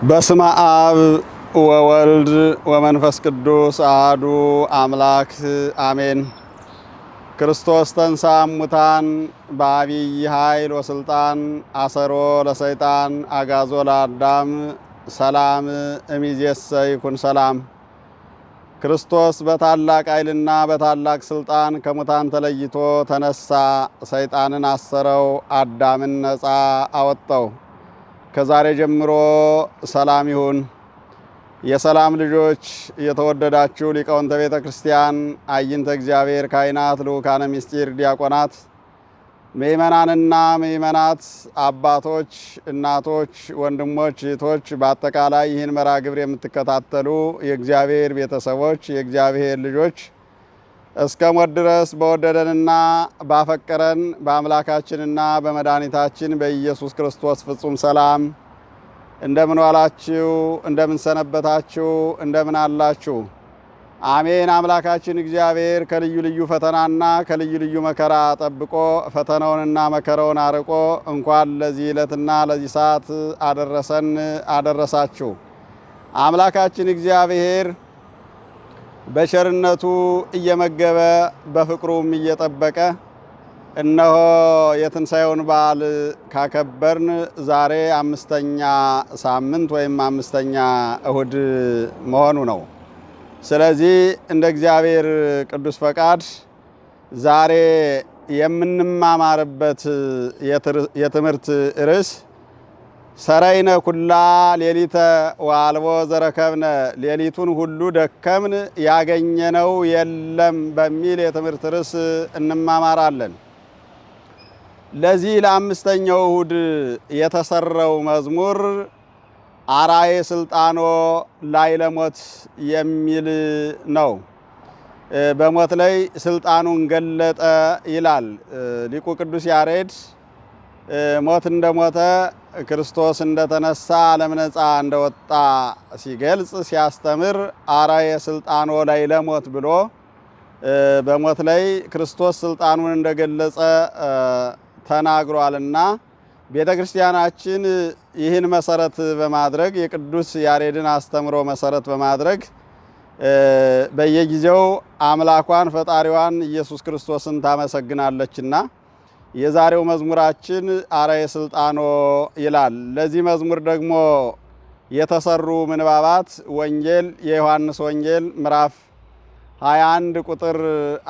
በስመ አብ ወወልድ ወመንፈስ ቅዱስ አሐዱ አምላክ አሜን። ክርስቶስ ተንሥአ እሙታን በዐቢይ ኃይል ወሥልጣን አሰሮ ለሰይጣን አግዓዞ ለአዳም ሰላም እምይእዜሰ ይኩን ሰላም። ክርስቶስ በታላቅ ኃይልና በታላቅ ሥልጣን ከሙታን ተለይቶ ተነሳ። ሰይጣንን አሰረው፣ አዳምን ነፃ አወጣው። ከዛሬ ጀምሮ ሰላም ይሁን። የሰላም ልጆች የተወደዳችሁ ሊቃውንተ ቤተ ክርስቲያን፣ አይንተ እግዚአብሔር፣ ካህናት፣ ልዑካነ ምስጢር፣ ዲያቆናት፣ ምእመናንና ምእመናት፣ አባቶች፣ እናቶች፣ ወንድሞች፣ እህቶች፣ በአጠቃላይ ይህን መርሐ ግብር የምትከታተሉ የእግዚአብሔር ቤተሰቦች፣ የእግዚአብሔር ልጆች እስከ ሞት ድረስ በወደደንና ባፈቀረን በአምላካችንና በመድኃኒታችን በኢየሱስ ክርስቶስ ፍጹም ሰላም እንደምን ዋላችሁ? እንደምን ሰነበታችሁ? እንደምን አላችሁ? አሜን። አምላካችን እግዚአብሔር ከልዩ ልዩ ፈተናና ከልዩ ልዩ መከራ ጠብቆ ፈተናውንና መከራውን አርቆ እንኳን ለዚህ ዕለትና ለዚህ ሰዓት አደረሰን አደረሳችሁ። አምላካችን እግዚአብሔር በቸርነቱ እየመገበ በፍቅሩም እየጠበቀ እነሆ የትንሣኤውን በዓል ካከበርን ዛሬ 5ኛ ሳምንት ወይም 5ኛ እሁድ መሆኑ ነው። ስለዚህ እንደ እግዚአብሔር ቅዱስ ፈቃድ ዛሬ የምንማማርበት የትምህርት ርዕስ ሰረይነ ኩላ ሌሊተ ወአልቦ ዘረከብነ፣ ሌሊቱን ሁሉ ደከምን ያገኘነው የለም በሚል የትምህርት ርዕስ እንማማራለን። ለዚህ ለ5ኛው እሁድ የተሰራው መዝሙር አርአየ ስልጣኖ ላዕለ ሞት የሚል ነው። በሞት ላይ ስልጣኑን ገለጠ ይላል ሊቁ ቅዱስ ያሬድ። ሞት እንደሞተ ክርስቶስ እንደተነሳ ዓለም ነፃ እንደወጣ ሲገልጽ ሲያስተምር አርአየ ስልጣኖ ላዕለ ሞት ብሎ በሞት ላይ ክርስቶስ ስልጣኑን እንደገለጸ ተናግሯልና ቤተ ክርስቲያናችን ይህን መሰረት በማድረግ የቅዱስ ያሬድን አስተምሮ መሰረት በማድረግ በየጊዜው አምላኳን ፈጣሪዋን ኢየሱስ ክርስቶስን ታመሰግናለችና የዛሬው መዝሙራችን አርአየ ስልጣኖ ይላል። ለዚህ መዝሙር ደግሞ የተሰሩ ምንባባት ወንጌል የዮሐንስ ወንጌል ምዕራፍ 21 ቁጥር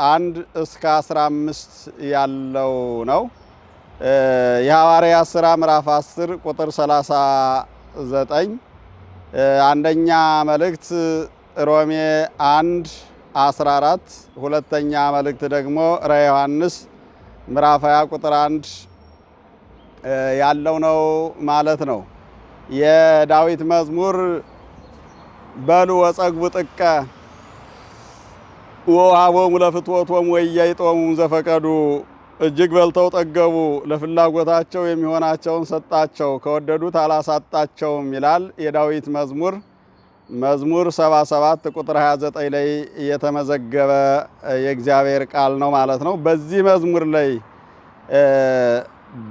1 እስከ 15 ያለው ነው። የሐዋርያት ሥራ ምዕራፍ 10 ቁጥር 39፣ አንደኛ መልእክት ሮሜ 1 14፣ ሁለተኛ መልእክት ደግሞ ራዕየ ዮሐንስ ምዕራፍ 20 ቁጥር 1 ያለው ነው ማለት ነው። የዳዊት መዝሙር በሉ ወጸግቡ ጥቀ ወወሀቦሙ ለፍትወቶሙ ወኢያዕጦሙ ዘፈቀዱ፣ እጅግ በልተው ጠገቡ፣ ለፍላጎታቸው የሚሆናቸውን ሰጣቸው፣ ከወደዱት አላሳጣቸውም ይላል የዳዊት መዝሙር መዝሙር 77 ቁጥር 29 ላይ የተመዘገበ የእግዚአብሔር ቃል ነው ማለት ነው። በዚህ መዝሙር ላይ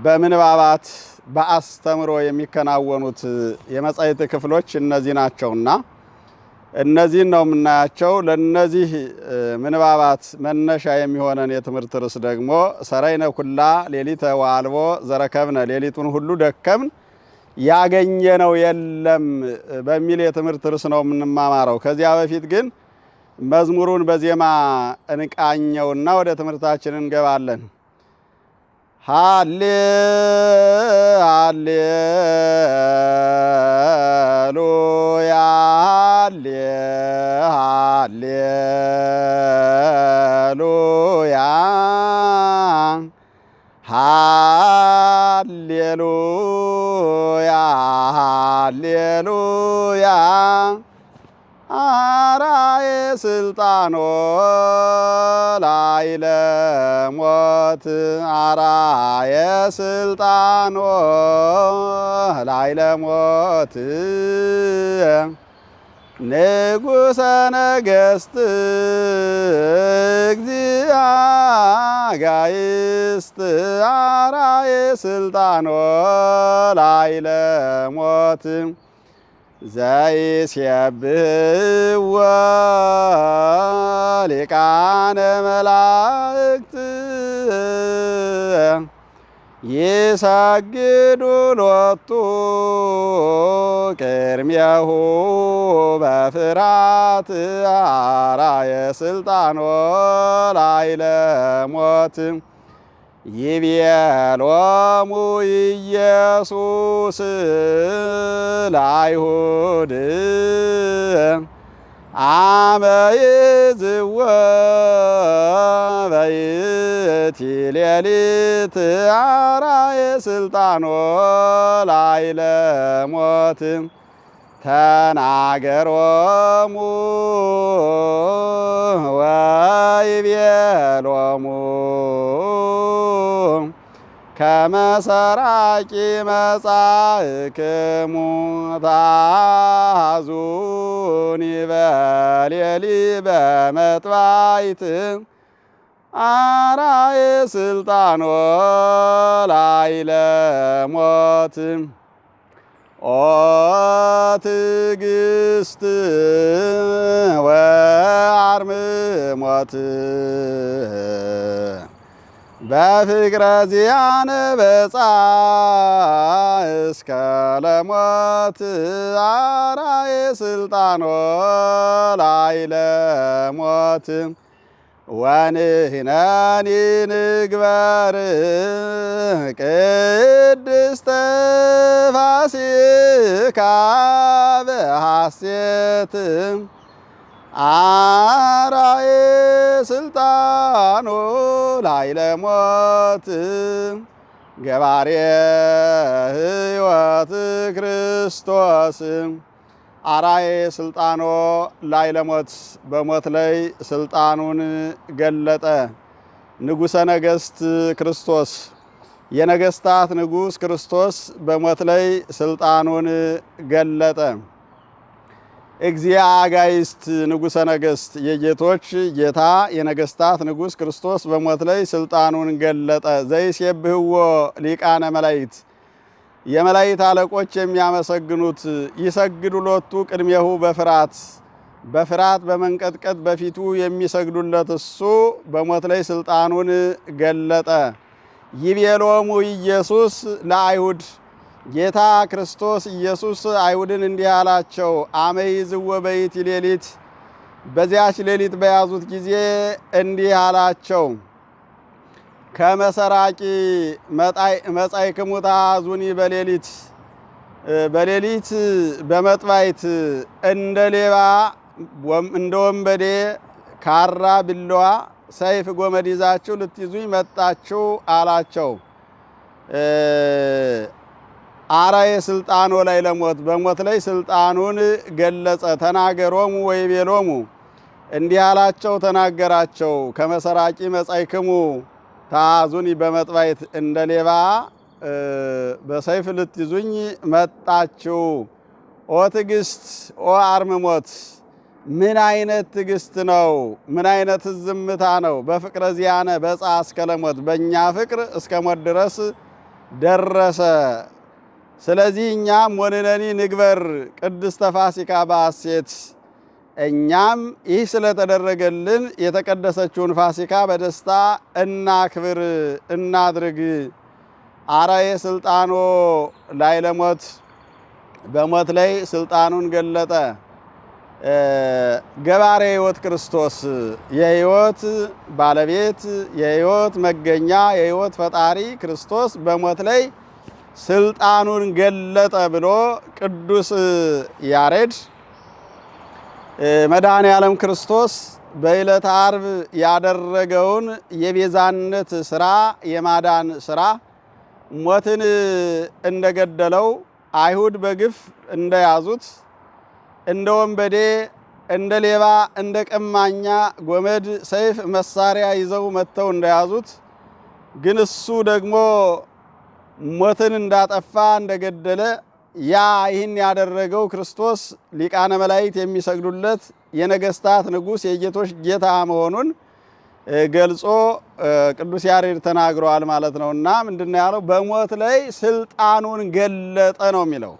በምንባባት በአስተምሮ የሚከናወኑት የመጻሕፍት ክፍሎች እነዚህ ናቸውና እነዚህን ነው የምናያቸው። ለነዚህ ምንባባት መነሻ የሚሆነን የትምህርት ርዕስ ደግሞ ሰረይነ ኩላ ሌሊተ ወአልቦ ዘረከብነ፣ ሌሊቱን ሁሉ ደከምን ያገኘነው የለም በሚል የትምህርት ርዕስ ነው የምንማማረው። ከዚያ በፊት ግን መዝሙሩን በዜማ እንቃኘውና ወደ ትምህርታችን እንገባለን። ሃሌ ሃሌሉያ ሃሌ ሃሌሉያ ሃሌሉያ ሃሌሉያ አርአየ ስልጣኖ ላዕለ ሞት፣ አርአየ ስልጣኖ ላዕለ ሞት፣ ንጉሠ ነገሥት እግዚአ ጋይስት፣ አርአየ ስልጣኖ ላዕለ ሞት ዘይሴብሕዎ ሊቃነ መላእክት ይሰግዱ ሎቱ ቅድሜሁ በፍርሃት አርአየ ስልጣኖ ላዕለ ሞት ይቤሎሙ ኢየሱስ ለአይሁድ አመ ይእዝዎ በይእቲ ሌሊት አርአየ ስልጣኖ ላዕለ ሞት ተናገሮሙ ወይቤሎሙ ከመ ሰራቂ መጻእክሙ ታዙኒ በሌሊ በመጥባይት አርአየ ስልጣኖ ላዕለ ሞት ኦ ትዕግስት ወአርምሞት በፍቅረ ዚአነ በጻ እስከ ለሞት አርአየ ስልጣኖ ላዕለ ሞት ወንሕነኒ ንግበር ቅድስተ ፋሲካ በሐሴት አርአየ ስልጣኖ ላዕለ ሞት ገባሬ ሕይወት ክርስቶስ አርአየ ስልጣኖ ላዕለ ሞት በሞት ላይ ስልጣኑን ገለጠ። ንጉሠ ነገሥት ክርስቶስ የነገሥታት ንጉሥ ክርስቶስ በሞት ላይ ስልጣኑን ገለጠ። እግዚአ አጋዕዝት ንጉሠ ነገሥት የጌቶች ጌታ የነገሥታት ንጉሥ ክርስቶስ በሞት ላይ ስልጣኑን ገለጠ። ዘይሴብሕዎ ሊቃነ መላእክት የመላእክት አለቆች የሚያመሰግኑት ይሰግዱ ሎቱ ቅድሜሁ በፍርሃት በመንቀጥቀጥ በፊቱ የሚሰግዱለት እሱ በሞት ላይ ስልጣኑን ገለጠ። ይቤሎሙ ኢየሱስ ለአይሁድ ጌታ ክርስቶስ ኢየሱስ አይሁድን እንዲህ አላቸው። አመ ይእዝዎ በይእቲ ሌሊት በዚያች ሌሊት በያዙት ጊዜ እንዲህ አላቸው። ከመ ሰራቂ መጻእክሙ ታዙኒ በሌሊት በመጥባይት እንደ ሌባ እንደ ወንበዴ ካራ ቢላዋ ሰይፍ ጎመድ ይዛችሁ ልትይዙኝ መጣችሁ አላቸው። አርአየ ስልጣኖ ላዕለ ሞት በሞት ላይ ስልጣኑን ገለጸ። ተናገሮሙ ወይቤሎሙ እንዲህ አላቸው ተናገራቸው። ከመ ሰራቂ መጻእክሙ ታዙኒ በመጥባይት እንደ ሌባ በሰይፍ ልትይዙኝ መጣችሁ። ኦ ትዕግስት ኦ አርምሞት ምን አይነት ትዕግስት ነው? ምን አይነት ዝምታ ነው? በፍቅረ ዚአነ በጻ እስከ ለሞት በእኛ ፍቅር እስከ ሞት ድረስ ደረሰ። ስለዚህ እኛም ወንነኒ ንግበር ቅድስተ ፋሲካ በሐሴት እኛም ይህ ስለተደረገልን የተቀደሰችውን ፋሲካ በደስታ እናክብር እናድርግ። አርአየ ስልጣኖ ላዕለ ሞት በሞት ላይ ስልጣኑን ገለጠ። ገባሬ ሕይወት ክርስቶስ የሕይወት ባለቤት የሕይወት መገኛ የሕይወት ፈጣሪ ክርስቶስ በሞት ላይ ስልጣኑን ገለጠ ብሎ ቅዱስ ያሬድ መድኃኔ ዓለም ክርስቶስ በዕለተ ዓርብ ያደረገውን የቤዛነት ሥራ የማዳን ሥራ ሞትን እንደገደለው አይሁድ በግፍ እንደያዙት እንደ ወንበዴ እንደ ሌባ እንደ ቀማኛ ጎመድ ሰይፍ መሳሪያ ይዘው መጥተው እንደያዙት ግን እሱ ደግሞ ሞትን እንዳጠፋ እንደገደለ ያ ይህን ያደረገው ክርስቶስ ሊቃነ መላእክት የሚሰግዱለት የነገሥታት ንጉሥ የጌቶች ጌታ መሆኑን ገልጾ ቅዱስ ያሬድ ተናግሯል ማለት ነውና ምንድነው ያለው? በሞት ላይ ስልጣኑን ገለጠ ነው የሚለው።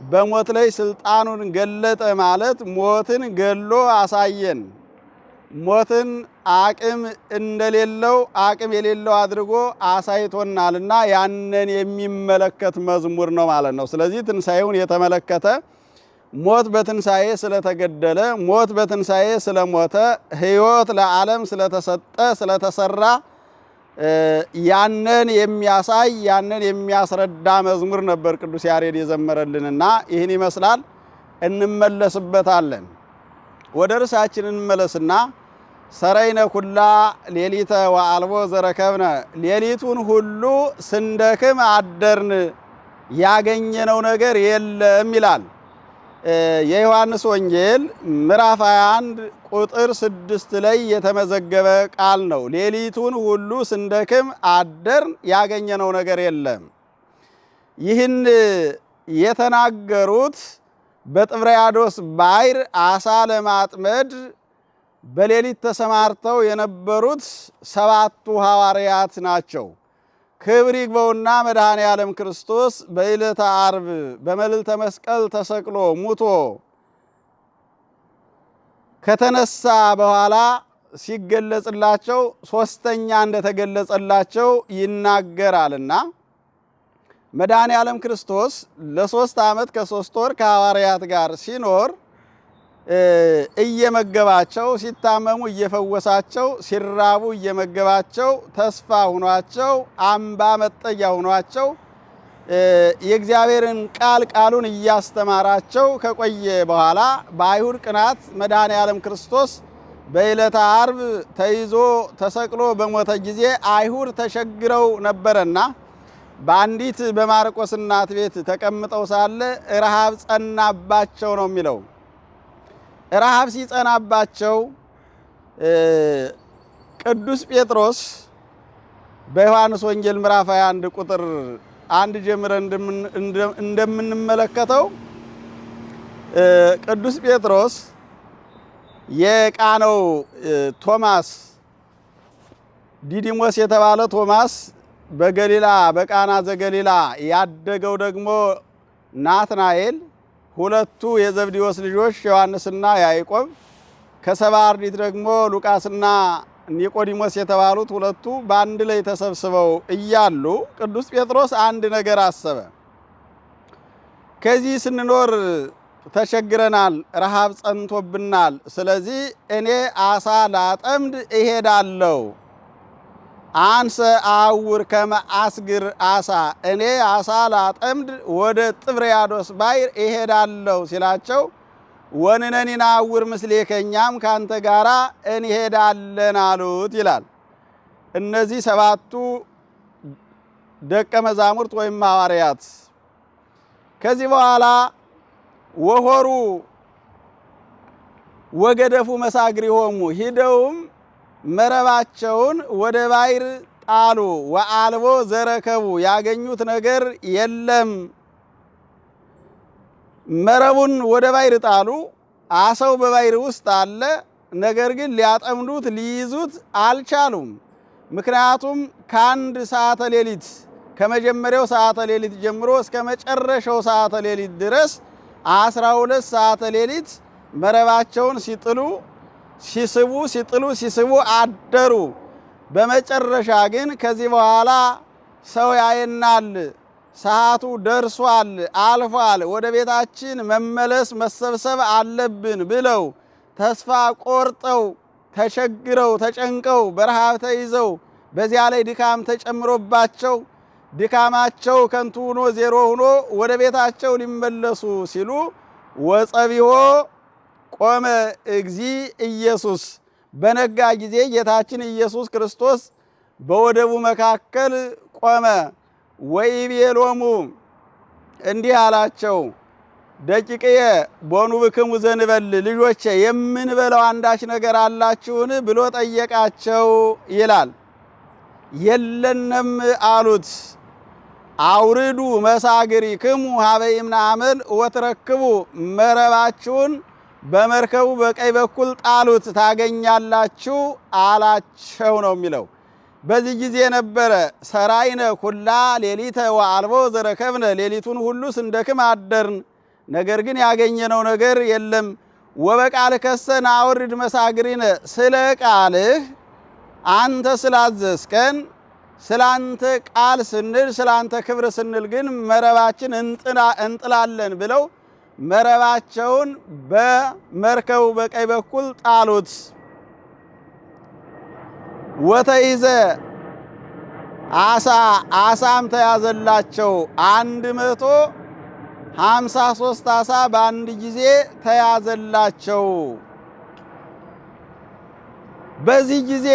በሞት ላይ ስልጣኑን ገለጠ ማለት ሞትን ገሎ አሳየን። ሞትን አቅም እንደሌለው አቅም የሌለው አድርጎ አሳይቶናልና ያንን የሚመለከት መዝሙር ነው ማለት ነው። ስለዚህ ትንሣኤውን የተመለከተ ሞት በትንሣኤ ስለተገደለ፣ ሞት በትንሣኤ ስለሞተ፣ ሕይወት ለዓለም ስለተሰጠ ስለተሰራ ያንን የሚያሳይ ያንን የሚያስረዳ መዝሙር ነበር ቅዱስ ያሬድ የዘመረልንና ይህን ይመስላል። እንመለስበታለን። ወደ ርዕሳችን እንመለስና ሰረይነ ኩላ ሌሊተ ወአልቦ ዘረከብነ፣ ሌሊቱን ሁሉ ስንደክም አደርን ያገኘነው ነገር የለም ይላል። የዮሐንስ ወንጌል ምዕራፍ 21 ቁጥር 6 ላይ የተመዘገበ ቃል ነው። ሌሊቱን ሁሉ ስንደክም አደርን ያገኘነው ነገር የለም። ይህን የተናገሩት በጥብርያዶስ ባሕር አሳ ለማጥመድ በሌሊት ተሰማርተው የነበሩት 7ቱ ሐዋርያት ናቸው። ክብር ይግባውና መድኃኔ ዓለም ክርስቶስ በዕለተ ዓርብ በመልዕልተ መስቀል ተሰቅሎ ሙቶ ከተነሳ በኋላ ሲገለጽላቸው ሶስተኛ እንደተገለጸላቸው ይናገራልና መድኃኔ ዓለም ክርስቶስ ለ3 ዓመት ከ3 ወር ከሐዋርያት ጋር ሲኖር እየመገባቸው፣ ሲታመሙ እየፈወሳቸው፣ ሲራቡ እየመገባቸው፣ ተስፋ ሆኗቸው፣ አምባ መጠጊያ ሆኗቸው፣ የእግዚአብሔርን ቃሉን እያስተማራቸው ከቆየ በኋላ በአይሁድ ቅናት መድኃኔ ዓለም ክርስቶስ በዕለተ ዓርብ ተይዞ ተሰቅሎ በሞተ ጊዜ አይሁድ ተሸግረው ነበረና በአንዲት በማርቆስ እናት ቤት ተቀምጠው ሳለ ረሃብ ጸናባቸው ነው የሚለው። ረሃብ ሲጸናባቸው ቅዱስ ጴጥሮስ በዮሐንስ ወንጌል ምዕራፍ 21 ቁጥር 1 ጀምረን እንደምንመለከተው ቅዱስ ጴጥሮስ የቃነው ቶማስ ዲዲሞስ የተባለ ቶማስ በገሊላ በቃና ዘገሊላ ያደገው ደግሞ ናትናኤል፣ ሁለቱ የዘብዴዎስ ልጆች ዮሐንስና ያዕቆብ፣ ከሰባ አርድእት ደግሞ ሉቃስና ኒቆዲሞስ የተባሉት ሁለቱ በአንድ ላይ ተሰብስበው እያሉ ቅዱስ ጴጥሮስ አንድ ነገር አሰበ። ከዚህ ስንኖር ተቸግረናል፣ ረሃብ ጸንቶብናል። ስለዚህ እኔ አሳ ላጠምድ እሄዳለሁ። አንሰ አውር ከመ አስግር አሳ፣ እኔ አሳ ላጠምድ ወደ ጥብርያዶስ ባሕር እሄዳለሁ ሲላቸው ወንነኒ ነአውር ምስሌከ፣ እኛም ካንተ ጋራ እንሄዳለን አሉት ይላል። እነዚህ 7ቱ ደቀ መዛሙርት ወይም ሐዋርያት ከዚህ በኋላ ወሆሩ ወገደፉ መሳግሪሆሙ፣ ሂደውም መረባቸውን ወደ ባሕር ጣሉ። ወአልቦ ዘረከቡ፣ ያገኙት ነገር የለም። መረቡን ወደ ባሕር ጣሉ። አሳው በባሕር ውስጥ አለ። ነገር ግን ሊያጠምዱት ሊይዙት አልቻሉም። ምክንያቱም ከአንድ ሰዓተ ሌሊት ከመጀመሪያው ሰዓተ ሌሊት ጀምሮ እስከ መጨረሻው ሰዓተ ሌሊት ድረስ 12 ሰዓተ ሌሊት መረባቸውን ሲጥሉ ሲስቡ ሲጥሉ ሲስቡ አደሩ። በመጨረሻ ግን ከዚህ በኋላ ሰው ያየናል፣ ሰዓቱ ደርሷል፣ አልፏል፣ ወደ ቤታችን መመለስ መሰብሰብ አለብን ብለው ተስፋ ቆርጠው ተቸግረው ተጨንቀው በረሃብ ተይዘው በዚያ ላይ ድካም ተጨምሮባቸው ድካማቸው ከንቱ ሆኖ ዜሮ ሆኖ ወደ ቤታቸው ሊመለሱ ሲሉ ወጸቢሖ ቆመ እግዚ ኢየሱስ፣ በነጋ ጊዜ ጌታችን ኢየሱስ ክርስቶስ በወደቡ መካከል ቆመ። ወይቤሎሙ፣ እንዲህ አላቸው፣ ደቂቅየ ቦኑ ብክሙ ዘንበል፣ ልጆቼ የምንበላው አንዳች ነገር አላችሁን ብሎ ጠየቃቸው ይላል። የለንም አሉት። አውርዱ መሳግሪክሙ ሀበ ይምናአመል ወትረክቡ፣ መረባችሁን በመርከቡ በቀኝ በኩል ጣሉት ታገኛላችሁ አላቸው ነው የሚለው። በዚህ ጊዜ ነበረ ሰራይነ ኩላ ሌሊተ ወአልቦ ዘረከብነ፣ ሌሊቱን ሁሉ ስንደክም አደርን ነገር ግን ያገኘነው ነገር የለም። ወበቃልከሰ ናውርድ መሳግሪነ፣ ስለ ቃልህ አንተ ስላዘዝከን ስላንተ ቃል ስንል ስላንተ ክብር ስንል ግን መረባችን እንጥላለን ብለው መረባቸውን በመርከቡ በቀኝ በኩል ጣሉት። ወተይዘ አሳም ተያዘላቸው። 153 አሳ በአንድ ጊዜ ተያዘላቸው። በዚህ ጊዜ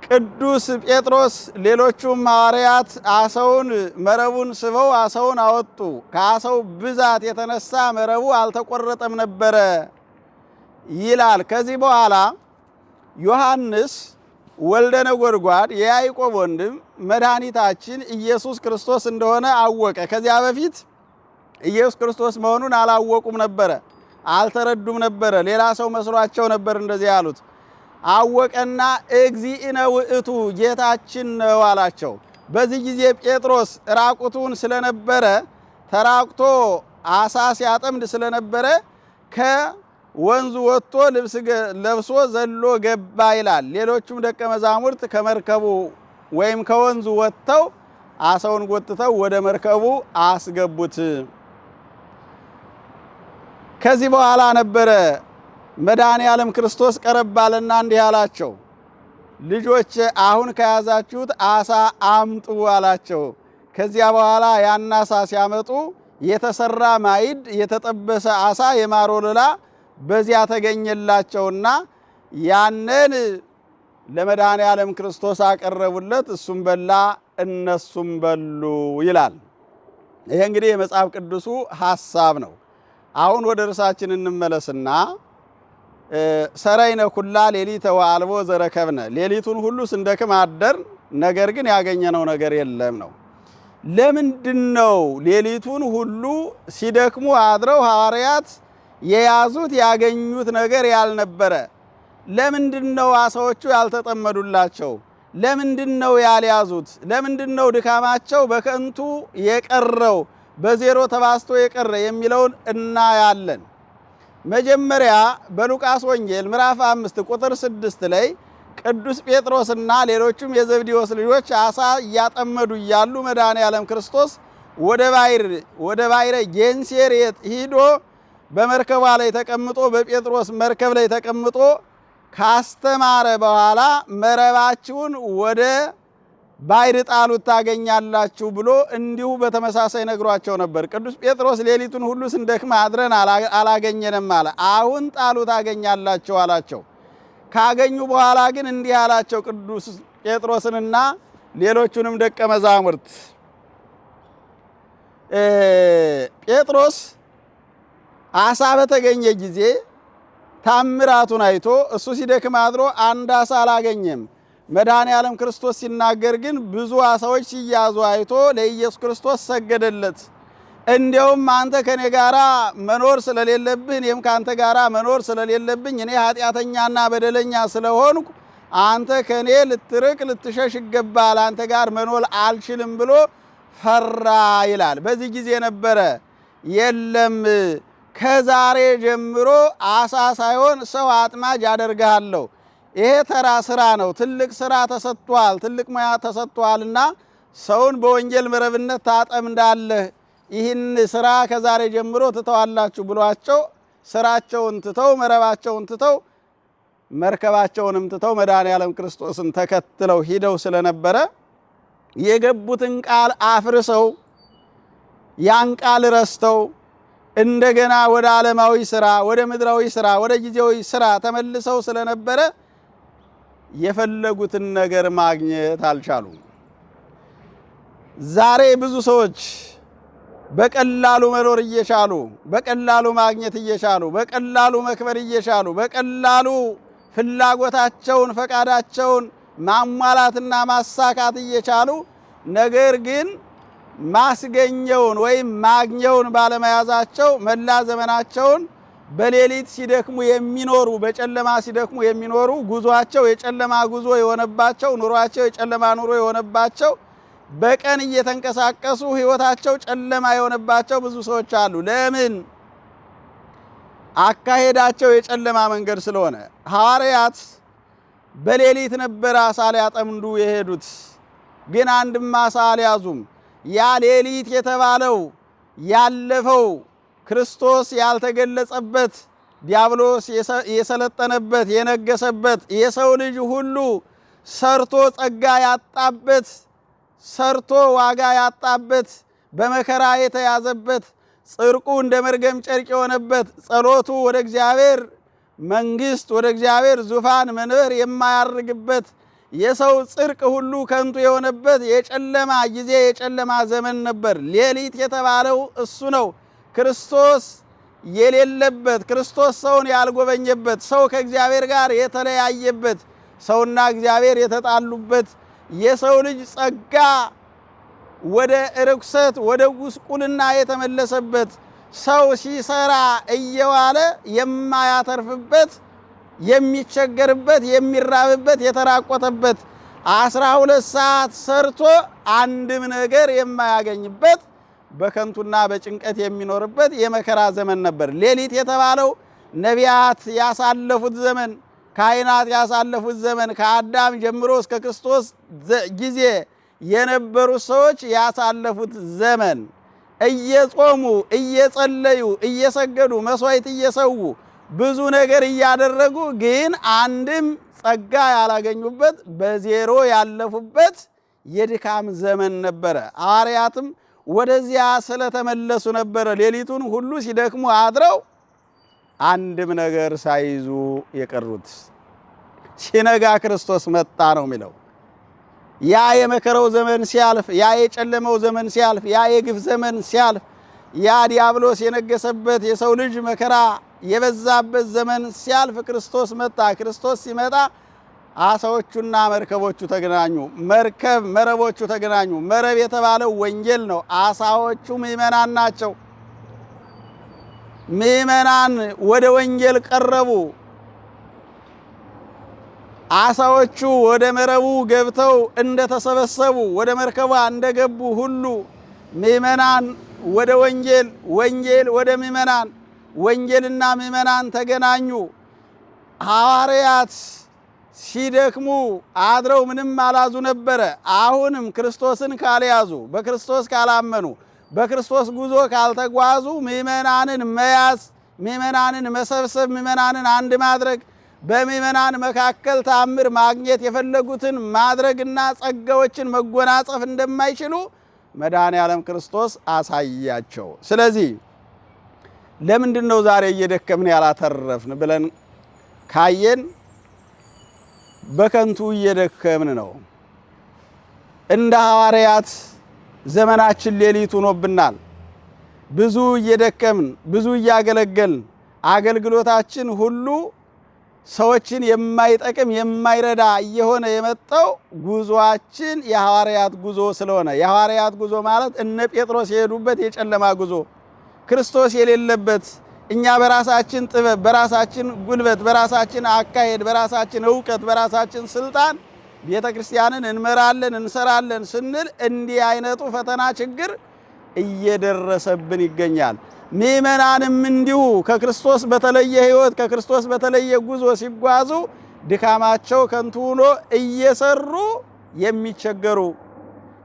ቅዱስ ጴጥሮስ ሌሎቹም ሐዋርያት አሳውን መረቡን ስበው አሳውን አወጡ። ከአሳው ብዛት የተነሳ መረቡ አልተቆረጠም ነበረ ይላል። ከዚህ በኋላ ዮሐንስ ወልደ ነጎድጓድ የያዕቆብ ወንድም መድኃኒታችን ኢየሱስ ክርስቶስ እንደሆነ አወቀ። ከዚያ በፊት ኢየሱስ ክርስቶስ መሆኑን አላወቁም ነበረ፣ አልተረዱም ነበረ። ሌላ ሰው መስሏቸው ነበር እንደዚህ ያሉት። አወቀና እግዚእነ ውእቱ ጌታችን ነው አላቸው። በዚህ ጊዜ ጴጥሮስ ራቁቱን ስለነበረ ተራቁቶ አሳ ሲያጠምድ ስለነበረ ከወንዙ ወጥቶ ልብስ ለብሶ ዘሎ ገባ ይላል። ሌሎቹም ደቀ መዛሙርት ከመርከቡ ወይም ከወንዙ ወጥተው አሳውን ጎትተው ወደ መርከቡ አስገቡት። ከዚህ በኋላ ነበረ መድኃኔ ዓለም ክርስቶስ ቀረብ አለና እንዲህ አላቸው፣ ልጆች አሁን ከያዛችሁት አሳ አምጡ አላቸው። ከዚያ በኋላ ያን አሳ ሲያመጡ የተሰራ ማዕድ፣ የተጠበሰ አሳ፣ የማር ወለላ በዚያ ተገኘላቸውና ያንን ለመድኃኔ ዓለም ክርስቶስ አቀረቡለት። እሱም በላ፣ እነሱም በሉ ይላል። ይሄ እንግዲህ የመጽሐፍ ቅዱሱ ሐሳብ ነው። አሁን ወደ ርዕሳችን እንመለስና ሰራይነ ኩላ ሌሊተ ወአልቦ ዘረከብነ፣ ሌሊቱን ሁሉ ስንደክም አደር፣ ነገር ግን ያገኘነው ነገር የለም ነው። ለምንድነው ሌሊቱን ሁሉ ሲደክሙ አድረው ሐዋርያት የያዙት ያገኙት ነገር ያልነበረ? ለምንድነው አሳዎቹ ያልተጠመዱላቸው? ለምንድነው ያልያዙት? ለምንድነው ድካማቸው በከንቱ የቀረው በዜሮ ተባስቶ የቀረ የሚለውን እናያለን። መጀመሪያ በሉቃስ ወንጌል ምዕራፍ 5 ቁጥር 6 ላይ ቅዱስ ጴጥሮስና ሌሎቹም የዘብዴዎስ ልጆች አሳ እያጠመዱ እያሉ መድኃኔ ዓለም ክርስቶስ ወደ ባሕረ ጌንሴሬጥ ሂዶ በመርከቧ ላይ ተቀምጦ በጴጥሮስ መርከብ ላይ ተቀምጦ ካስተማረ በኋላ መረባችሁን ወደ ባሕር ጣሉት ታገኛላችሁ ብሎ እንዲሁ በተመሳሳይ ነግሯቸው ነበር። ቅዱስ ጴጥሮስ ሌሊቱን ሁሉ ስንደክም አድረን አላገኘንም አለ። አሁን ጣሉ ታገኛላችሁ አላቸው። ካገኙ በኋላ ግን እንዲህ አላቸው ቅዱስ ጴጥሮስንና ሌሎቹንም ደቀ መዛሙርት። ጴጥሮስ አሳ በተገኘ ጊዜ ታምራቱን አይቶ እሱ ሲደክም አድሮ አንድ አሳ አላገኘም። መድኃኔ ዓለም ክርስቶስ ሲናገር ግን ብዙ አሳዎች ሲያዙ አይቶ ለኢየሱስ ክርስቶስ ሰገደለት። እንዲያውም አንተ ከኔ ጋራ መኖር ስለሌለብህ እኔም ካንተ ጋራ መኖር ስለሌለብኝ እኔ ኃጢአተኛና በደለኛ ስለሆንኩ አንተ ከኔ ልትርቅ ልትሸሽ ይገባል፣ አንተ ጋር መኖር አልችልም ብሎ ፈራ ይላል። በዚህ ጊዜ ነበረ የለም ከዛሬ ጀምሮ አሳ ሳይሆን ሰው አጥማጅ አደርግሃለሁ። ይሄ ተራ ስራ ነው። ትልቅ ስራ ተሰጥቷል፣ ትልቅ ሙያ ተሰጥቷልና ሰውን በወንጌል መረብነት ታጠምዳለህ። ይህን ስራ ከዛሬ ጀምሮ ትተዋላችሁ ብሏቸው ስራቸውን ትተው መረባቸውን ትተው መርከባቸውንም ትተው መድኃኔ ዓለም ክርስቶስን ተከትለው ሂደው ስለነበረ የገቡትን ቃል አፍርሰው ያን ቃል ረስተው እንደገና ወደ ዓለማዊ ስራ፣ ወደ ምድራዊ ስራ፣ ወደ ጊዜያዊ ስራ ተመልሰው ስለነበረ የፈለጉትን ነገር ማግኘት አልቻሉም። ዛሬ ብዙ ሰዎች በቀላሉ መኖር እየቻሉ፣ በቀላሉ ማግኘት እየቻሉ፣ በቀላሉ መክበር እየቻሉ፣ በቀላሉ ፍላጎታቸውን ፈቃዳቸውን ማሟላትና ማሳካት እየቻሉ ነገር ግን ማስገኘውን ወይም ማግኘውን ባለመያዛቸው መላ ዘመናቸውን በሌሊት ሲደክሙ የሚኖሩ፣ በጨለማ ሲደክሙ የሚኖሩ፣ ጉዟቸው የጨለማ ጉዞ የሆነባቸው፣ ኑሯቸው የጨለማ ኑሮ የሆነባቸው፣ በቀን እየተንቀሳቀሱ ሕይወታቸው ጨለማ የሆነባቸው ብዙ ሰዎች አሉ። ለምን? አካሄዳቸው የጨለማ መንገድ ስለሆነ። ሐዋርያት በሌሊት ነበር አሳ ሊያጠምዱ የሄዱት፣ ግን አንድም አሳ አልያዙም። ያ ሌሊት የተባለው ያለፈው ክርስቶስ ያልተገለጸበት ዲያብሎስ የሰለጠነበት የነገሰበት የሰው ልጅ ሁሉ ሰርቶ ጸጋ ያጣበት ሰርቶ ዋጋ ያጣበት በመከራ የተያዘበት ጽድቁ እንደ መርገም ጨርቅ የሆነበት ጸሎቱ ወደ እግዚአብሔር መንግሥት ወደ እግዚአብሔር ዙፋን መንበር የማያርግበት የሰው ጽድቅ ሁሉ ከንቱ የሆነበት የጨለማ ጊዜ የጨለማ ዘመን ነበር። ሌሊት የተባለው እሱ ነው። ክርስቶስ የሌለበት ክርስቶስ ሰውን ያልጎበኘበት ሰው ከእግዚአብሔር ጋር የተለያየበት ሰውና እግዚአብሔር የተጣሉበት የሰው ልጅ ጸጋ ወደ ርኩሰት ወደ ጉስቁልና የተመለሰበት ሰው ሲሰራ እየዋለ የማያተርፍበት የሚቸገርበት የሚራብበት የተራቆተበት 12 ሰዓት ሰርቶ አንድም ነገር የማያገኝበት በከንቱና በጭንቀት የሚኖርበት የመከራ ዘመን ነበር። ሌሊት የተባለው ነቢያት ያሳለፉት ዘመን፣ ካህናት ያሳለፉት ዘመን፣ ከአዳም ጀምሮ እስከ ክርስቶስ ጊዜ የነበሩት ሰዎች ያሳለፉት ዘመን እየጾሙ እየጸለዩ እየሰገዱ መስዋዕት እየሰዉ ብዙ ነገር እያደረጉ ግን አንድም ጸጋ ያላገኙበት በዜሮ ያለፉበት የድካም ዘመን ነበረ። ሐዋርያትም ወደዚያ ስለተመለሱ ነበረ ሌሊቱን ሁሉ ሲደክሙ አድረው አንድም ነገር ሳይዙ የቀሩት። ሲነጋ ክርስቶስ መጣ ነው የሚለው። ያ የመከራው ዘመን ሲያልፍ፣ ያ የጨለመው ዘመን ሲያልፍ፣ ያ የግፍ ዘመን ሲያልፍ፣ ያ ዲያብሎስ የነገሰበት የሰው ልጅ መከራ የበዛበት ዘመን ሲያልፍ ክርስቶስ መጣ። ክርስቶስ ሲመጣ አሳዎቹና መርከቦቹ ተገናኙ። መርከብ መረቦቹ ተገናኙ። መረብ የተባለው ወንጌል ነው። አሳዎቹ ምእመናን ናቸው። ምእመናን ወደ ወንጌል ቀረቡ። አሳዎቹ ወደ መረቡ ገብተው እንደተሰበሰቡ ወደ መርከቧ እንደገቡ ሁሉ ምእመናን ወደ ወንጌል፣ ወንጌል ወደ ምእመናን፣ ወንጌልና ምእመናን ተገናኙ። ሐዋርያት ሲደክሙ አድረው ምንም አላዙ ነበረ። አሁንም ክርስቶስን ካልያዙ፣ በክርስቶስ ካላመኑ፣ በክርስቶስ ጉዞ ካልተጓዙ ምእመናንን መያዝ፣ ምእመናንን መሰብሰብ፣ ምእመናንን አንድ ማድረግ፣ በምእመናን መካከል ተአምር ማግኘት የፈለጉትን ማድረግና ጸጋዎችን መጎናጸፍ እንደማይችሉ መድኃኔ ዓለም ክርስቶስ አሳያቸው። ስለዚህ ለምንድን ነው ዛሬ እየደከምን ያላተረፍን ብለን ካየን በከንቱ እየደከምን ነው። እንደ ሐዋርያት ዘመናችን ሌሊት ሆኖብናል። ብዙ እየደከምን ብዙ እያገለገልን አገልግሎታችን ሁሉ ሰዎችን የማይጠቅም የማይረዳ እየሆነ የመጣው ጉዞአችን የሐዋርያት ጉዞ ስለሆነ፣ የሐዋርያት ጉዞ ማለት እነ ጴጥሮስ የሄዱበት የጨለማ ጉዞ ክርስቶስ የሌለበት እኛ በራሳችን ጥበብ፣ በራሳችን ጉልበት፣ በራሳችን አካሄድ፣ በራሳችን ዕውቀት፣ በራሳችን ስልጣን ቤተ ክርስቲያንን እንመራለን እንሰራለን ስንል እንዲህ አይነቱ ፈተና ችግር እየደረሰብን ይገኛል። ምእመናንም እንዲሁ ከክርስቶስ በተለየ ሕይወት ከክርስቶስ በተለየ ጉዞ ሲጓዙ ድካማቸው ከንቱ ሆኖ እየሰሩ የሚቸገሩ፣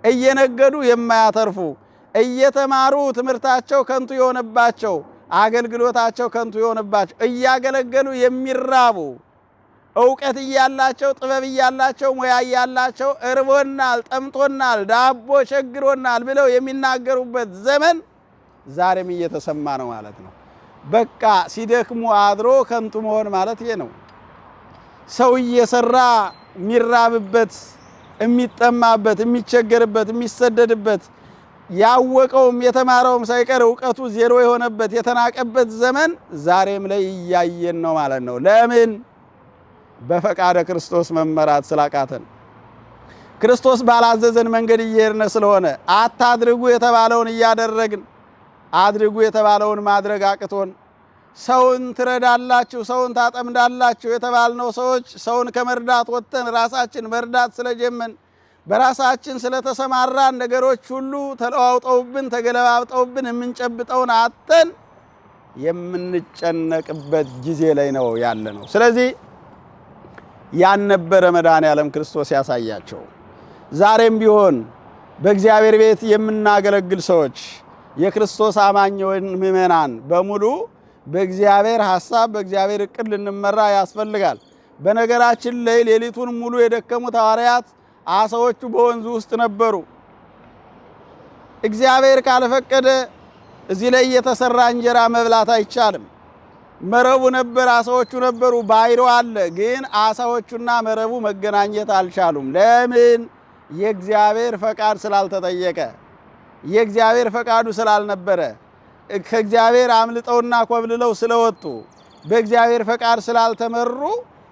እየነገዱ የማያተርፉ፣ እየተማሩ ትምህርታቸው ከንቱ የሆነባቸው፣ አገልግሎታቸው ከንቱ የሆነባቸው፣ እያገለገሉ የሚራቡ፣ ዕውቀት እያላቸው ጥበብ እያላቸው ሙያ እያላቸው እርቦናል፣ ጠምቶናል፣ ዳቦ ቸግሮናል ብለው የሚናገሩበት ዘመን ዛሬም እየተሰማ ነው ማለት ነው። በቃ ሲደክሙ አድሮ ከንቱ መሆን ማለት ይሄ ነው። ሰው እየሰራ የሚራብበት፣ የሚጠማበት፣ የሚቸገርበት፣ የሚሰደድበት ያወቀውም የተማረውም ሳይቀር ዕውቀቱ ዜሮ የሆነበት የተናቀበት ዘመን ዛሬም ላይ እያየን ነው ማለት ነው። ለምን? በፈቃደ ክርስቶስ መመራት ስላቃተን፣ ክርስቶስ ባላዘዘን መንገድ እየሄድን ስለሆነ፣ አታድርጉ የተባለውን እያደረግን አድርጉ የተባለውን ማድረግ አቅቶን፣ ሰውን ትረዳላችሁ፣ ሰውን ታጠምዳላችሁ የተባልነው ሰዎች ሰውን ከመርዳት ወጥተን ራሳችን መርዳት ስለጀመን፣ በራሳችን ስለተሰማራን ነገሮች ሁሉ ተለዋውጠውብን ተገለባብጠውብን የምንጨብጠውን አጥተን የምንጨነቅበት ጊዜ ላይ ነው ያለነው። ስለዚህ ያን ነበረ መድኃኔዓለም ክርስቶስ ያሳያቸው። ዛሬም ቢሆን በእግዚአብሔር ቤት የምናገለግል ሰዎች የክርስቶስ አማኞች ምእመናን በሙሉ በእግዚአብሔር ሐሳብ በእግዚአብሔር ዕቅድ ልንመራ ያስፈልጋል። በነገራችን ላይ ሌሊቱን ሙሉ የደከሙት ሐዋርያት አሳዎቹ በወንዙ ውስጥ ነበሩ። እግዚአብሔር ካልፈቀደ እዚህ ላይ የተሰራ እንጀራ መብላት አይቻልም። መረቡ ነበር፣ አሳዎቹ ነበሩ፣ ባሕሩ አለ። ግን አሳዎቹና መረቡ መገናኘት አልቻሉም። ለምን? የእግዚአብሔር ፈቃድ ስላልተጠየቀ፣ የእግዚአብሔር ፈቃዱ ስላልነበረ፣ ከእግዚአብሔር አምልጠውና ኮብልለው ስለወጡ፣ በእግዚአብሔር ፈቃድ ስላልተመሩ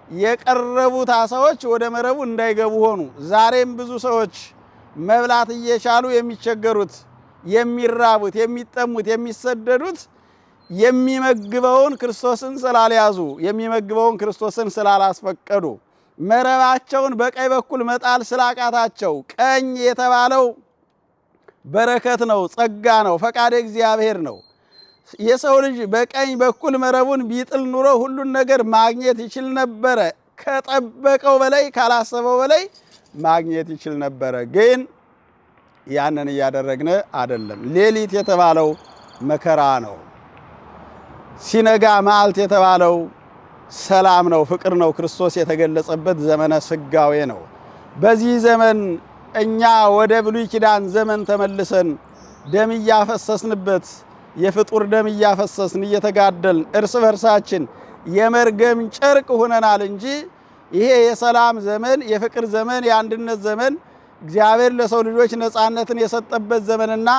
የቀረቡት አሳዎች ወደ መረቡ እንዳይገቡ ሆኑ። ዛሬም ብዙ ሰዎች መብላት እየቻሉ የሚቸገሩት፣ የሚራቡት፣ የሚጠሙት፣ የሚሰደዱት የሚመግበውን ክርስቶስን ስላልያዙ፣ የሚመግበውን ክርስቶስን ስላላስፈቀዱ፣ መረባቸውን በቀኝ በኩል መጣል ስላቃታቸው። ቀኝ የተባለው በረከት ነው፣ ጸጋ ነው፣ ፈቃደ እግዚአብሔር ነው። የሰው ልጅ በቀኝ በኩል መረቡን ቢጥል ኑሮ ሁሉን ነገር ማግኘት ይችል ነበረ። ከጠበቀው በላይ ካላሰበው በላይ ማግኘት ይችል ነበረ። ግን ያንን እያደረግን አይደለም። ሌሊት የተባለው መከራ ነው። ሲነጋ መዓልት የተባለው ሰላም ነው፣ ፍቅር ነው። ክርስቶስ የተገለጸበት ዘመነ ስጋዌ ነው። በዚህ ዘመን እኛ ወደ ብሉይ ኪዳን ዘመን ተመልሰን ደም እያፈሰስንበት የፍጡር ደም እያፈሰስን እየተጋደልን እርስ በርሳችን የመርገም ጨርቅ ሆነናል እንጂ ይሄ የሰላም ዘመን፣ የፍቅር ዘመን፣ የአንድነት ዘመን እግዚአብሔር ለሰው ልጆች ነፃነትን የሰጠበት ዘመንና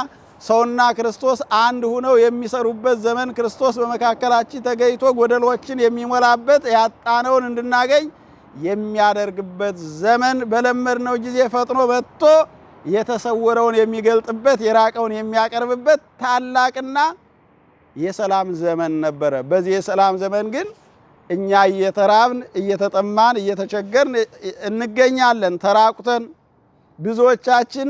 ሰውና ክርስቶስ አንድ ሆነው የሚሰሩበት ዘመን፣ ክርስቶስ በመካከላችን ተገኝቶ ጎደሎችን የሚሞላበት ያጣነውን እንድናገኝ የሚያደርግበት ዘመን በለመድነው ጊዜ ፈጥኖ መጥቶ የተሰወረውን የሚገልጥበት የራቀውን የሚያቀርብበት ታላቅና የሰላም ዘመን ነበረ። በዚህ የሰላም ዘመን ግን እኛ እየተራብን እየተጠማን እየተቸገርን እንገኛለን። ተራቁተን ብዙዎቻችን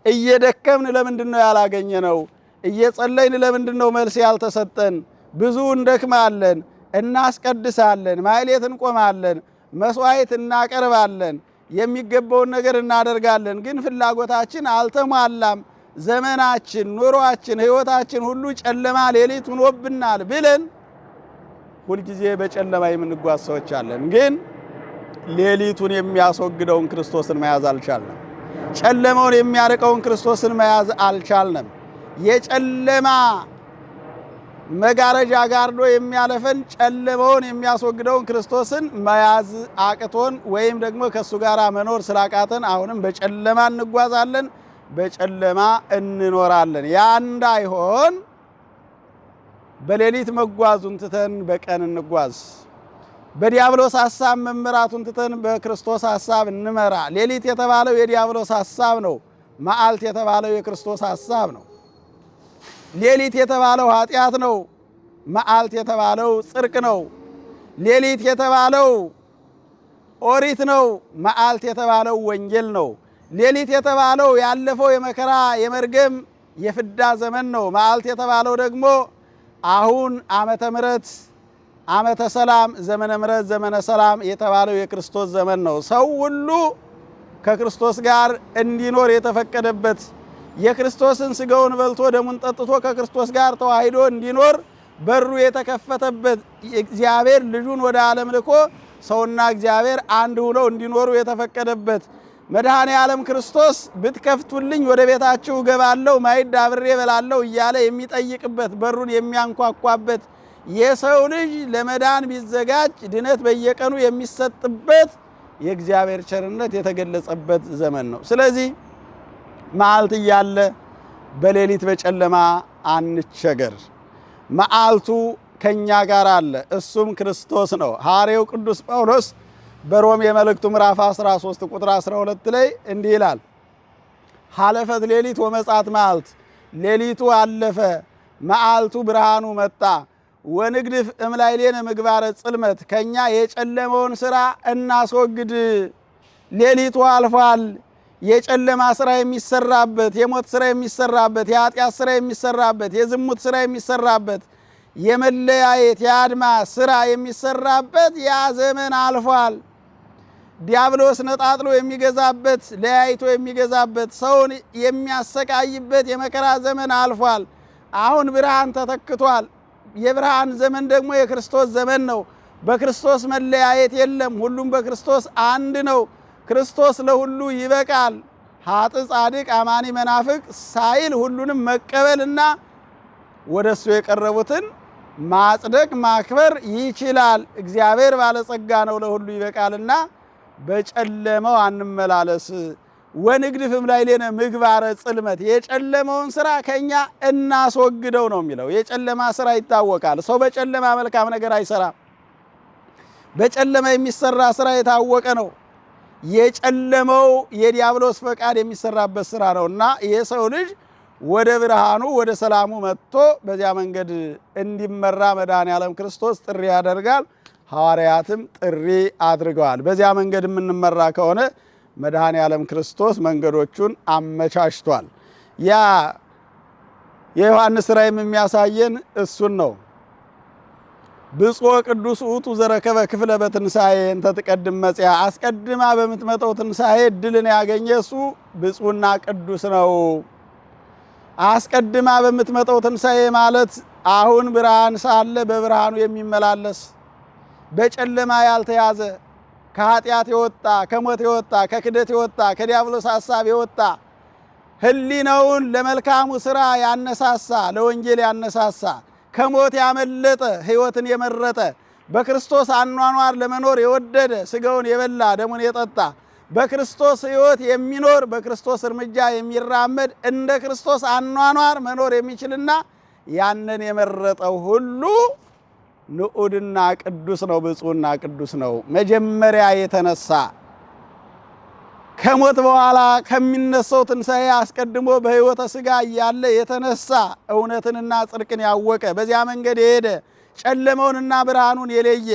እየደከምን ለምንድን ነው ያላገኘ ነው? እየጸለይን ለምንድን ነው መልስ ያልተሰጠን? ብዙ እንደክማለን፣ እናስቀድሳለን፣ ማሕሌት እንቆማለን፣ መስዋዕት እናቀርባለን፣ የሚገባውን ነገር እናደርጋለን። ግን ፍላጎታችን አልተሟላም። ዘመናችን፣ ኑሯችን፣ ሕይወታችን ሁሉ ጨለማ ሌሊት ሆኖብናል ብለን ሁልጊዜ በጨለማ የምንጓዝ ሰዎች አለን። ግን ሌሊቱን የሚያስወግደውን ክርስቶስን መያዝ አልቻልንም። ጨለማውን የሚያርቀውን ክርስቶስን መያዝ አልቻልንም። የጨለማ መጋረጃ ጋርዶ የሚያለፈን ጨለማውን የሚያስወግደውን ክርስቶስን መያዝ አቅቶን ወይም ደግሞ ከእሱ ጋር መኖር ስላቃተን አሁንም በጨለማ እንጓዛለን፣ በጨለማ እንኖራለን። ያ እንዳይሆን በሌሊት መጓዙን ትተን በቀን እንጓዝ። በዲያብሎስ ሐሳብ መመራቱን ትተን በክርስቶስ ሐሳብ እንመራ። ሌሊት የተባለው የዲያብሎስ ሐሳብ ነው። መዓልት የተባለው የክርስቶስ ሐሳብ ነው። ሌሊት የተባለው ኃጢአት ነው። መዓልት የተባለው ጽድቅ ነው። ሌሊት የተባለው ኦሪት ነው። መዓልት የተባለው ወንጌል ነው። ሌሊት የተባለው ያለፈው የመከራ የመርገም የፍዳ ዘመን ነው። መዓልት የተባለው ደግሞ አሁን ዓመተ ምሕረት ዓመተ ሰላም ዘመነ ምሕረት ዘመነ ሰላም የተባለው የክርስቶስ ዘመን ነው። ሰው ሁሉ ከክርስቶስ ጋር እንዲኖር የተፈቀደበት የክርስቶስን ሥጋውን በልቶ ደሙን ጠጥቶ ከክርስቶስ ጋር ተዋሂዶ እንዲኖር በሩ የተከፈተበት እግዚአብሔር ልጁን ወደ ዓለም ልኮ ሰውና እግዚአብሔር አንድ ሆነው እንዲኖሩ የተፈቀደበት መድኃኔ ዓለም ክርስቶስ ብትከፍቱልኝ ወደ ቤታችሁ እገባለሁ ማዕድ አብሬ እበላለሁ እያለ የሚጠይቅበት በሩን የሚያንኳኳበት የሰው ልጅ ለመዳን ቢዘጋጅ ድነት በየቀኑ የሚሰጥበት የእግዚአብሔር ቸርነት የተገለጸበት ዘመን ነው። ስለዚህ መዓልት እያለ በሌሊት በጨለማ አንቸገር። መዓልቱ ከኛ ጋር አለ፣ እሱም ክርስቶስ ነው። ሐዋርያው ቅዱስ ጳውሎስ በሮሜ መልእክቱ ምዕራፍ 13 ቁጥር 12 ላይ እንዲህ ይላል፣ ሀለፈት ሌሊት ወመጻት መዓልት፣ ሌሊቱ አለፈ መዓልቱ ብርሃኑ መጣ፣ ወንግድፍ እምላይሌነ ምግባረ ጽልመት፣ ከኛ የጨለመውን ሥራ እናስወግድ። ሌሊቱ አልፏል፣ የጨለማ ስራ የሚሰራበት፣ የሞት ስራ የሚሰራበት፣ የኃጢአት ስራ የሚሰራበት፣ የዝሙት ስራ የሚሰራበት፣ የመለያየት የአድማ ስራ የሚሰራበት ያ ዘመን አልፏል። ዲያብሎስ ነጣጥሎ የሚገዛበት፣ ለያይቶ የሚገዛበት፣ ሰውን የሚያሰቃይበት የመከራ ዘመን አልፏል። አሁን ብርሃን ተተክቷል። የብርሃን ዘመን ደግሞ የክርስቶስ ዘመን ነው። በክርስቶስ መለያየት የለም። ሁሉም በክርስቶስ አንድ ነው። ክርስቶስ ለሁሉ ይበቃል። ኃጥእ ጻድቅ፣ አማኒ መናፍቅ ሳይል ሁሉንም መቀበልና ወደሱ የቀረቡትን ማጽደቅ ማክበር ይችላል። እግዚአብሔር ባለጸጋ ነው፣ ለሁሉ ይበቃልና በጨለመው አንመላለስ። ወንግድፍም ላዕሌነ ምግባረ ጽልመት፣ የጨለመውን ስራ ከኛ እናስወግደው ነው የሚለው። የጨለማ ስራ ይታወቃል። ሰው በጨለማ መልካም ነገር አይሰራም። በጨለማ የሚሰራ ስራ የታወቀ ነው። የጨለመው የዲያብሎስ ፈቃድ የሚሰራበት ስራ ነውና የሰው ልጅ ወደ ብርሃኑ ወደ ሰላሙ መጥቶ በዚያ መንገድ እንዲመራ መድኃኔዓለም ክርስቶስ ጥሪ ያደርጋል። ሐዋርያትም ጥሪ አድርገዋል። በዚያ መንገድ የምንመራ ከሆነ መድኃኔዓለም ክርስቶስ መንገዶቹን አመቻችቷል። ያ የዮሐንስ ራእይም የሚያሳየን እሱን ነው። ብፁዕ ቅዱስ ውእቱ ዘረከበ ክፍለ በትንሣኤ እንተ ትቀድም መጽያ፣ አስቀድማ በምትመጣው ትንሣኤ ድልን ያገኘ እሱ ብፁዕና ቅዱስ ነው። አስቀድማ በምትመጣው ትንሣኤ ማለት አሁን ብርሃን ሳለ በብርሃኑ የሚመላለስ በጨለማ ያልተያዘ ከኃጢአት የወጣ ከሞት የወጣ ከክደት የወጣ ከዲያብሎስ ሐሳብ የወጣ ሕሊናውን ለመልካሙ ሥራ ያነሳሳ ለወንጌል ያነሳሳ ከሞት ያመለጠ ሕይወትን የመረጠ በክርስቶስ አኗኗር ለመኖር የወደደ ሥጋውን የበላ ደሙን የጠጣ በክርስቶስ ሕይወት የሚኖር በክርስቶስ እርምጃ የሚራመድ እንደ ክርስቶስ አኗኗር መኖር የሚችልና ያንን የመረጠው ሁሉ ንዑድና ቅዱስ ነው፣ ብፁዕና ቅዱስ ነው። መጀመሪያ የተነሳ ከሞት በኋላ ከሚነሳው ትንሣኤ አስቀድሞ በሕይወተ ሥጋ እያለ የተነሳ እውነትንና ጽድቅን ያወቀ በዚያ መንገድ የሄደ ጨለመውንና ብርሃኑን የለየ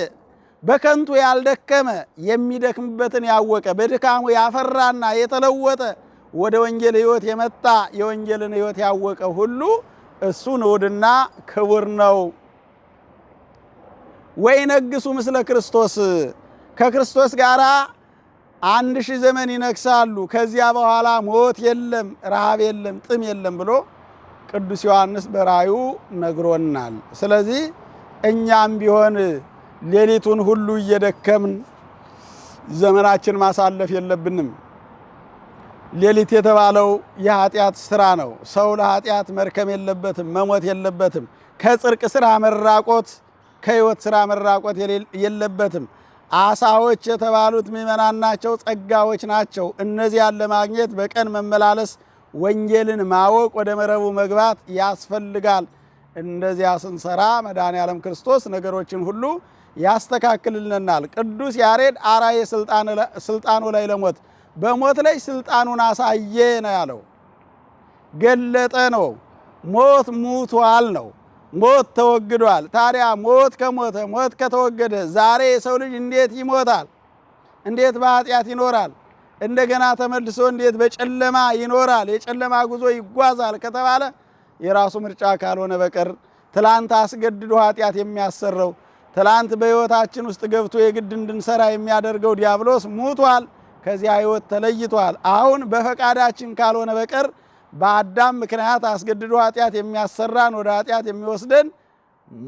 በከንቱ ያልደከመ የሚደክምበትን ያወቀ በድካሙ ያፈራና የተለወጠ ወደ ወንጌል ሕይወት የመጣ የወንጌልን ሕይወት ያወቀ ሁሉ እሱ ንዑድና ክቡር ነው። ወይነግሡ ምስለ ክርስቶስ፣ ከክርስቶስ ጋር 1000 ዘመን ይነግሳሉ። ከዚያ በኋላ ሞት የለም፣ ረሃብ የለም፣ ጥም የለም ብሎ ቅዱስ ዮሐንስ በራእዩ ነግሮናል። ስለዚህ እኛም ቢሆን ሌሊቱን ሁሉ እየደከምን ዘመናችን ማሳለፍ የለብንም። ሌሊት የተባለው የኃጢአት ስራ ነው። ሰው ለኃጢአት መርከም የለበትም፣ መሞት የለበትም። ከጽድቅ ስራ መራቆት ከሕይወት ስራ መራቆት የለበትም። አሳዎች የተባሉት ምእመናን ናቸው፣ ጸጋዎች ናቸው። እነዚያን ለማግኘት በቀን መመላለስ፣ ወንጌልን ማወቅ፣ ወደ መረቡ መግባት ያስፈልጋል። እንደዚያ ስንሰራ መድኃኔዓለም ክርስቶስ ነገሮችን ሁሉ ያስተካክልልናል። ቅዱስ ያሬድ አርአየ ስልጣኑ ላይ ለሞት፣ በሞት ላይ ስልጣኑን አሳየ ነው ያለው። ገለጠ ነው። ሞት ሙቷል ነው። ሞት ተወግዷል። ታዲያ ሞት ከሞተ ሞት ከተወገደ ዛሬ የሰው ልጅ እንዴት ይሞታል? እንዴት በኃጢአት ይኖራል? እንደገና ተመልሶ እንዴት በጨለማ ይኖራል? የጨለማ ጉዞ ይጓዛል ከተባለ የራሱ ምርጫ ካልሆነ በቀር ትላንት አስገድዶ ኃጢአት የሚያሰረው ትላንት በሕይወታችን ውስጥ ገብቶ የግድ እንድንሰራ የሚያደርገው ዲያብሎስ ሙቷል። ከዚያ ሕይወት ተለይቷል። አሁን በፈቃዳችን ካልሆነ በቀር በአዳም ምክንያት አስገድዶ ኃጢአት የሚያሰራን ወደ ኃጢአት የሚወስደን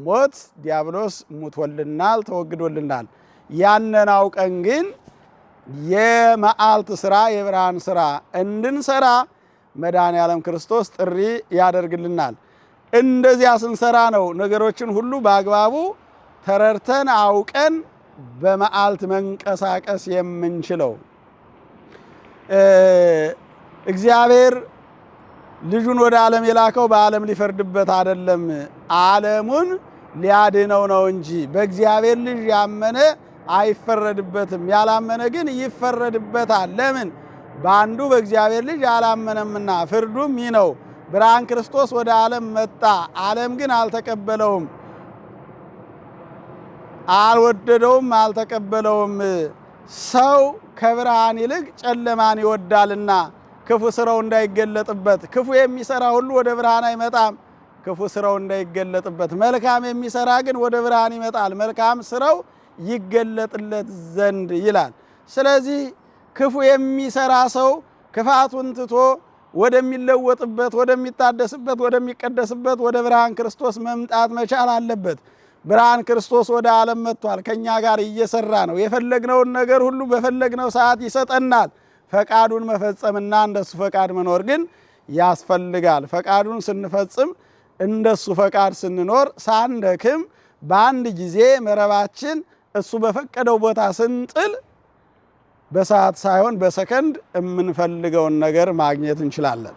ሞት ዲያብሎስ ሙቶልናል፣ ተወግዶልናል። ያንን አውቀን ግን የመዓልት ስራ የብርሃን ስራ እንድንሰራ መድኃኔዓለም ክርስቶስ ጥሪ ያደርግልናል። እንደዚያ ስንሰራ ነው ነገሮችን ሁሉ በአግባቡ ተረድተን አውቀን በመዓልት መንቀሳቀስ የምንችለው። እግዚአብሔር ልጁን ወደ ዓለም የላከው በዓለም ሊፈርድበት አይደለም፣ ዓለሙን ሊያድነው ነው እንጂ። በእግዚአብሔር ልጅ ያመነ አይፈረድበትም፣ ያላመነ ግን ይፈረድበታል። ለምን? በአንዱ በእግዚአብሔር ልጅ አላመነምና። ፍርዱም ይህ ነው፣ ብርሃን ክርስቶስ ወደ ዓለም መጣ፣ ዓለም ግን አልተቀበለውም፣ አልወደደውም፣ አልተቀበለውም። ሰው ከብርሃን ይልቅ ጨለማን ይወዳልና ክፉ ስራው እንዳይገለጥበት። ክፉ የሚሰራ ሁሉ ወደ ብርሃን አይመጣም፣ ክፉ ስራው እንዳይገለጥበት። መልካም የሚሰራ ግን ወደ ብርሃን ይመጣል፣ መልካም ስራው ይገለጥለት ዘንድ ይላል። ስለዚህ ክፉ የሚሰራ ሰው ክፋቱን ትቶ ወደሚለወጥበት፣ ወደሚታደስበት፣ ወደሚቀደስበት ወደ ብርሃን ክርስቶስ መምጣት መቻል አለበት። ብርሃን ክርስቶስ ወደ ዓለም መጥቷል። ከኛ ጋር እየሰራ ነው። የፈለግነውን ነገር ሁሉ በፈለግነው ሰዓት ይሰጠናል። ፈቃዱን መፈጸምና እንደሱ ፈቃድ መኖር ግን ያስፈልጋል። ፈቃዱን ስንፈጽም እንደሱ ፈቃድ ስንኖር ሳንደክም በአንድ ጊዜ መረባችን እሱ በፈቀደው ቦታ ስንጥል በሰዓት ሳይሆን በሰከንድ የምንፈልገውን ነገር ማግኘት እንችላለን።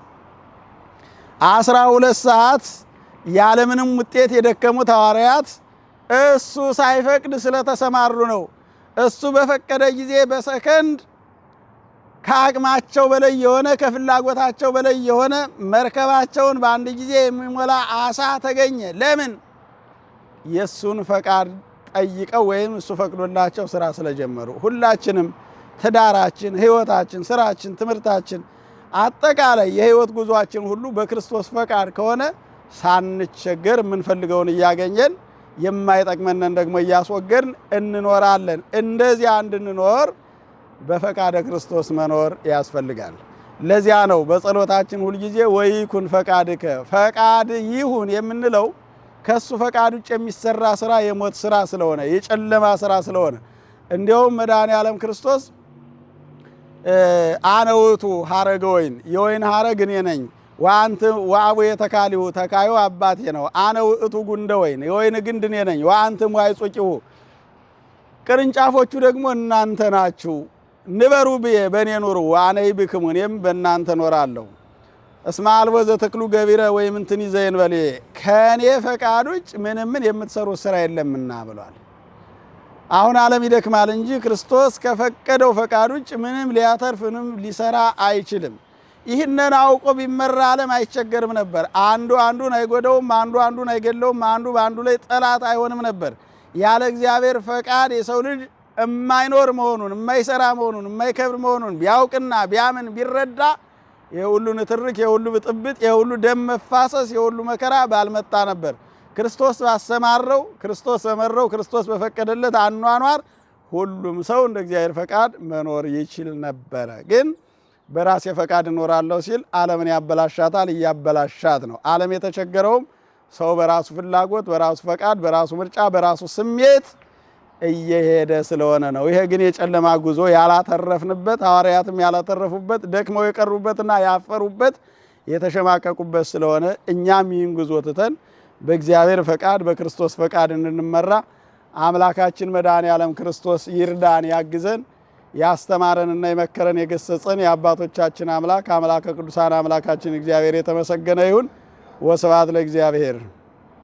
12 ሰዓት ያለምንም ውጤት የደከሙት ሐዋርያት እሱ ሳይፈቅድ ስለተሰማሩ ነው። እሱ በፈቀደ ጊዜ በሰከንድ ከአቅማቸው በላይ የሆነ ከፍላጎታቸው በላይ የሆነ መርከባቸውን በአንድ ጊዜ የሚሞላ አሳ ተገኘ። ለምን? የእሱን ፈቃድ ጠይቀው ወይም እሱ ፈቅዶላቸው ስራ ስለጀመሩ። ሁላችንም ትዳራችን፣ ህይወታችን፣ ስራችን፣ ትምህርታችን፣ አጠቃላይ የህይወት ጉዟችን ሁሉ በክርስቶስ ፈቃድ ከሆነ ሳንቸገር የምንፈልገውን እያገኘን የማይጠቅመንን ደግሞ እያስወገድን እንኖራለን። እንደዚያ እንድንኖር በፈቃደ ክርስቶስ መኖር ያስፈልጋል። ለዚያ ነው በጸሎታችን ሁልጊዜ ወይኩን ፈቃድከ፣ ፈቃድ ይሁን የምንለው ከሱ ፈቃድ ውጭ የሚሰራ ስራ የሞት ስራ ስለሆነ፣ የጨለማ ስራ ስለሆነ። እንዲያውም መድኃኔዓለም ክርስቶስ አነ ውእቱ ሐረገ ወይን፣ የወይን ሐረግ እኔ ነኝ፣ ወአቡየ ተካልሁ፣ ተካዩ አባቴ ነው። አነ ውእቱ ጉንደ ወይን፣ የወይን ግንድ እኔ ነኝ። ወአንትሙ አይጹቂሁ፣ ቅርንጫፎቹ ደግሞ እናንተ ናችሁ። ንበሩ ብዬ በእኔ ኑሩ፣ ወአነ ይብክሙ፣ እኔም በእናንተ ኖራለሁ። እስመ አልቦ ዘተክሉ ገቢረ ወይምንትኒ ዘእንበሌ፣ ከእኔ ፈቃድ ውጭ ምንም የምትሰሩት ስራ የለምና ብሏል። አሁን ዓለም ይደክማል እንጂ ክርስቶስ ከፈቀደው ፈቃድ ውጭ ምንም ሊያተርፍ ምንም ሊሰራ አይችልም። ይህንን አውቆ ቢመራ ዓለም አይቸገርም ነበር። አንዱ አንዱን አይጎደውም፣ አንዱ አንዱን አይገለውም፣ አንዱ በአንዱ ላይ ጠላት አይሆንም ነበር። ያለ እግዚአብሔር ፈቃድ የሰው ልጅ የማይኖር መሆኑን፣ የማይሰራ መሆኑን፣ የማይከብር መሆኑን ቢያውቅና ቢያምን ቢረዳ የሁሉ ንትርክ፣ የሁሉ ብጥብጥ፣ የሁሉ ደም መፋሰስ፣ የሁሉ መከራ ባልመጣ ነበር። ክርስቶስ ባሰማረው፣ ክርስቶስ በመረው፣ ክርስቶስ በፈቀደለት አኗኗር ሁሉም ሰው እንደ እግዚአብሔር ፈቃድ መኖር ይችል ነበረ። ግን በራሴ ፈቃድ እኖራለሁ ሲል ዓለምን ያበላሻታል፣ እያበላሻት ነው። ዓለም የተቸገረውም ሰው በራሱ ፍላጎት፣ በራሱ ፈቃድ፣ በራሱ ምርጫ፣ በራሱ ስሜት እየሄደ ስለሆነ ነው። ይሄ ግን የጨለማ ጉዞ ያላተረፍንበት፣ ሐዋርያትም ያላተረፉበት፣ ደክመው የቀሩበትና ያፈሩበት የተሸማቀቁበት ስለሆነ እኛም ይህን ጉዞ ትተን በእግዚአብሔር ፈቃድ በክርስቶስ ፈቃድ እንድንመራ አምላካችን መድኃኔዓለም ክርስቶስ ይርዳን፣ ያግዘን። ያስተማረንና የመከረን የገሰጸን የአባቶቻችን አምላክ አምላከ ቅዱሳን አምላካችን እግዚአብሔር የተመሰገነ ይሁን። ወስብሐት ለእግዚአብሔር።